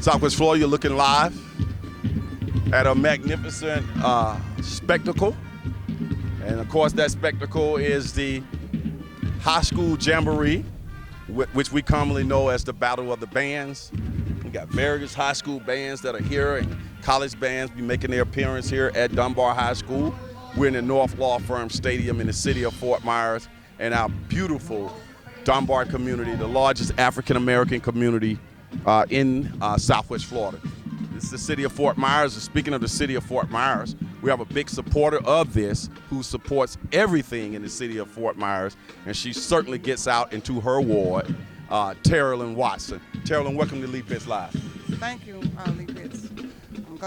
Southwest Florida, you're looking live at a magnificent spectacle. And of course, that spectacle is the high school jamboree, which we commonly know as the Battle of the Bands. We got various high school bands that are here, and college bands be making their appearance here at Dunbar High School. We're in the North Law Firm Stadium in the city of Fort Myers, and our beautiful Dunbar community, the largest African-American community in Southwest Florida. This is the city of Fort Myers. And speaking of the city of Fort Myers, we have a big supporter of this who supports everything in the city of Fort Myers, and she certainly gets out into her ward, Terolyn Watson. Terolyn, welcome to Lead Pits Live. Thank you, Lead Pits.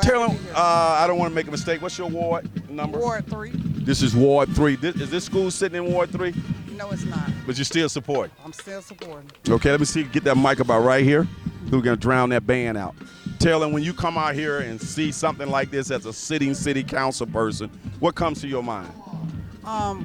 Terolyn, I don't want to make a mistake. What's your ward number? Ward 3. This is Ward 3. Is this school sitting in Ward 3? No, it's not. But you're still supporting? I'm still supporting. Okay, let me see. Get that mic about right here. We're going to drown that band out. Terolyn, when you come out here and see something like this as a sitting city council person, what comes to your mind?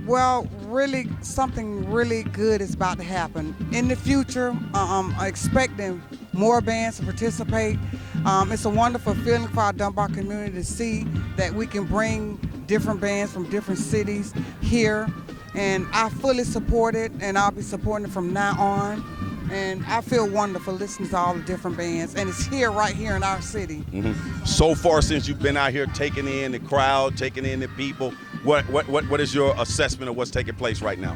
Well, really, something really good is about to happen. In the future, I'm expecting more bands to participate. It's a wonderful feeling for our Dunbar community to see that we can bring different bands from different cities here. And I fully support it, and I'll be supporting it from now on. And I feel wonderful listening to all the different bands, and it's here, right here in our city. Mm-hmm. So far, since you've been out here taking in the crowd, taking in the people, what is your assessment of what's taking place right now?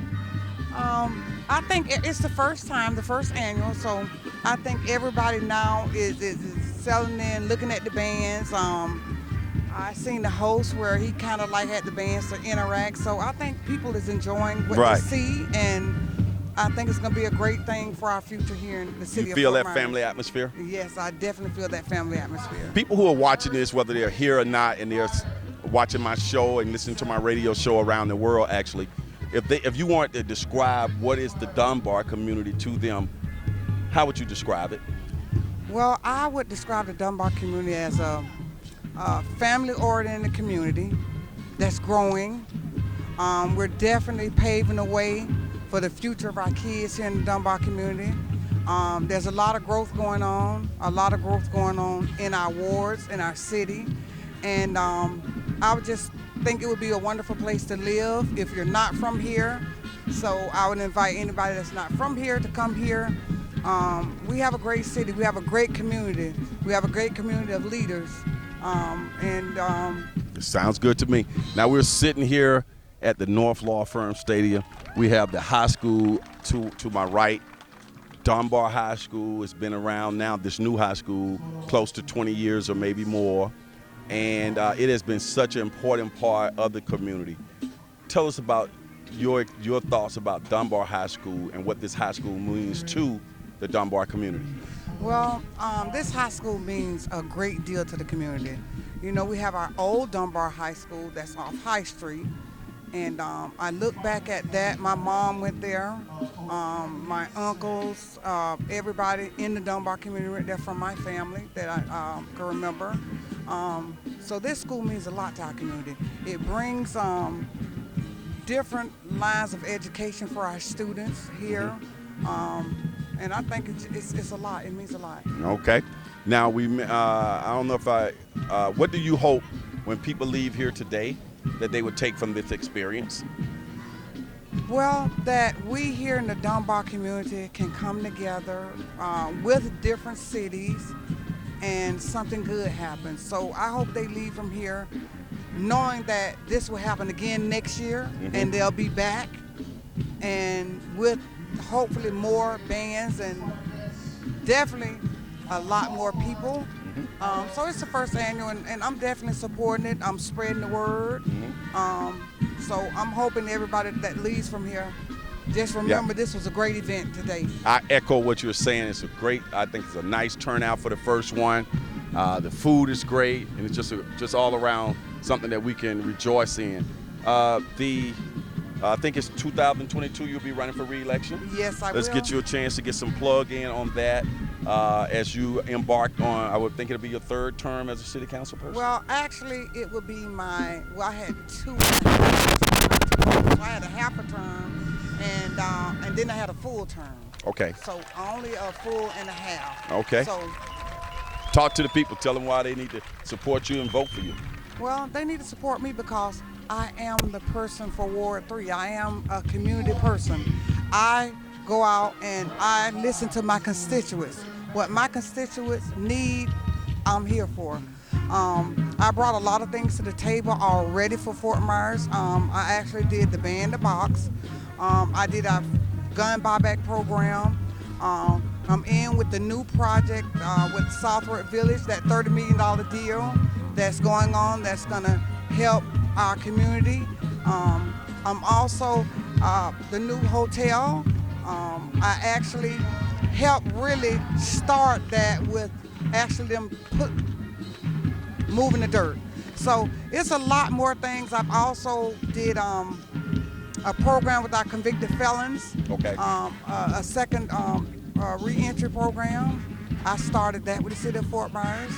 I think it's the first time, the first annual, so I think everybody now is selling in, looking at the bands. I seen the host where he kind of like had the bands to interact, so I think people is enjoying what they see, and I think it's going to be a great thing for our future here in the city of Fort Myers. You feel that family atmosphere? Yes, I definitely feel that family atmosphere. People who are watching this, whether they're here or not, and they're watching my show and listening to my radio show around the world, actually, if you wanted to describe what is the Dunbar community to them, how would you describe it? Well, I would describe the Dunbar community as a family-oriented community that's growing. We're definitely paving the way for the future of our kids here in the Dunbar community. There's a lot of growth going on, in our wards, in our city. And I would just think it would be a wonderful place to live if you're not from here. So I would invite anybody that's not from here to come here. We have a great city, we have a great community. We have a great community of leaders. It sounds good to me. Now we're sitting here at the North Law Firm Stadium. We have the high school to my right, Dunbar High School. It's been around now, this new high school, close to 20 years or maybe more. And it has been such an important part of the community. Tell us about your thoughts about Dunbar High School and what this high school means to the Dunbar community. Well, this high school means a great deal to the community. You know, we have our old Dunbar High School that's off High Street. And I look back at that. My mom went there, my uncles, everybody in the Dunbar community went there from my family that I can remember. So this school means a lot to our community. It brings different lines of education for our students here. And I think it's a lot. It means a lot. Okay. Now, I don't know if what do you hope when people leave here today that they would take from this experience? Well, that we here in the Dunbar community can come together with different cities and something good happens. So I hope they leave from here knowing that this will happen again next year, and they'll be back, and with hopefully more bands and definitely a lot more people. So it's the first annual, and I'm definitely supporting it. I'm spreading the word. So I'm hoping everybody that leaves from here just remember this was a great event today. I echo what you're saying. I think it's a nice turnout for the first one. The food is great, and it's just all around something that we can rejoice in. I think it's 2022 you'll be running for re-election. Yes, I will. Let's get you a chance to get some plug in on that as you embark on, I would think it'll be your third term as a city council person. Well, actually, it would be I had 2 so I had a half a term, and then I had a full term. Okay. So only a full and a half. Okay. So Talk to the people. Tell them why they need to support you and vote for you. Well, they need to support me because I am the person for Ward 3. I am a community person. I go out and I listen to my constituents. What my constituents need, I'm here for. I brought a lot of things to the table already for Fort Myers. I actually did the Ban the Box. I did a gun buyback program. I'm in with the new project with Southward Village, that $30 million deal that's going on that's going to help our community. I'm also the new hotel. I actually helped really start that with actually them moving the dirt. So it's a lot more things. I've also did a program with our convicted felons. Okay. A second re-entry program. I started that with the city of Fort Myers.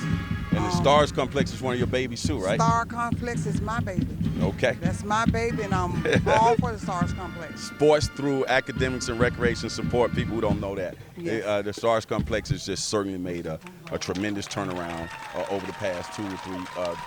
And the Stars Complex is one of your babies too, right? Star Complex is my baby. Okay. That's my baby, and I'm all for the Stars Complex. Sports through academics and recreation support. People who don't know that. Yes. The Stars Complex has just certainly made a tremendous turnaround over the past 2 or 3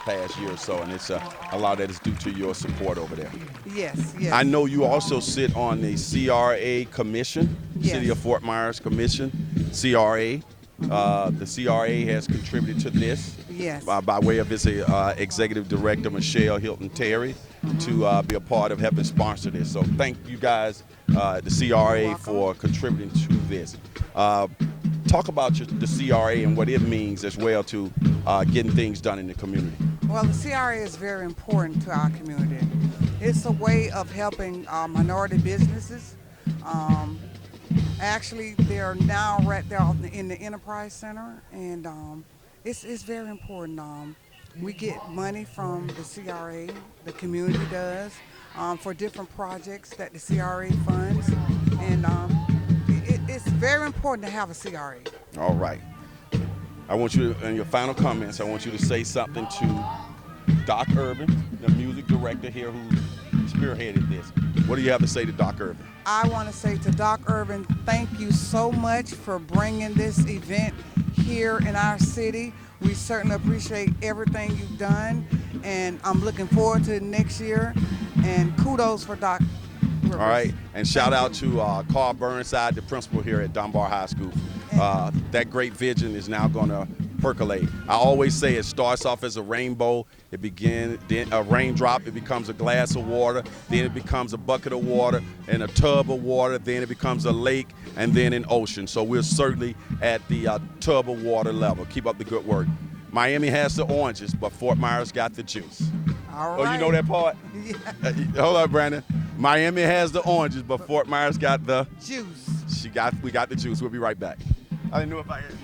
past year or so, and it's a lot of that is due to your support over there. Yes, yes. I know you also sit on the CRA Commission, Yes. City of Fort Myers Commission, CRA. The CRA has contributed to this. Yes. By way of its executive director, Michelle Hilton Terry, to be a part of helping sponsor this. So thank you guys, the CRA, for contributing to this. Talk about the CRA and what it means as well to getting things done in the community. Well, the CRA is very important to our community. It's a way of helping minority businesses. Actually, they're now right there in the Enterprise Center, and it's very important. We get money from the CRA, the community does, for different projects that the CRA funds, and it's very important to have a CRA. All right. I want you to, in your final comments, I want you to say something to Doc Urban, the music director here who spearheaded this. What do you have to say to Doc Urban? I want to say to Doc Urban, thank you so much for bringing this event here in our city. We certainly appreciate everything you've done, and I'm looking forward to next year, and kudos for Doc Rivers. All right, and shout out to Carl Burnside, the principal here at Dunbar High School. That great vision is now going to percolate. I always say it starts off as a rainbow, it begins, then a raindrop, it becomes a glass of water, then it becomes a bucket of water and a tub of water, then it becomes a lake, and then an ocean. So we're certainly at the tub of water level. Keep up the good work. Miami has the oranges, but Fort Myers got the juice. All right. Oh, you know that part? Yeah. Hold up, Brandon. Miami has the oranges, but Fort Myers got the Juice. we got the juice. We'll be right back. I didn't know if I had you.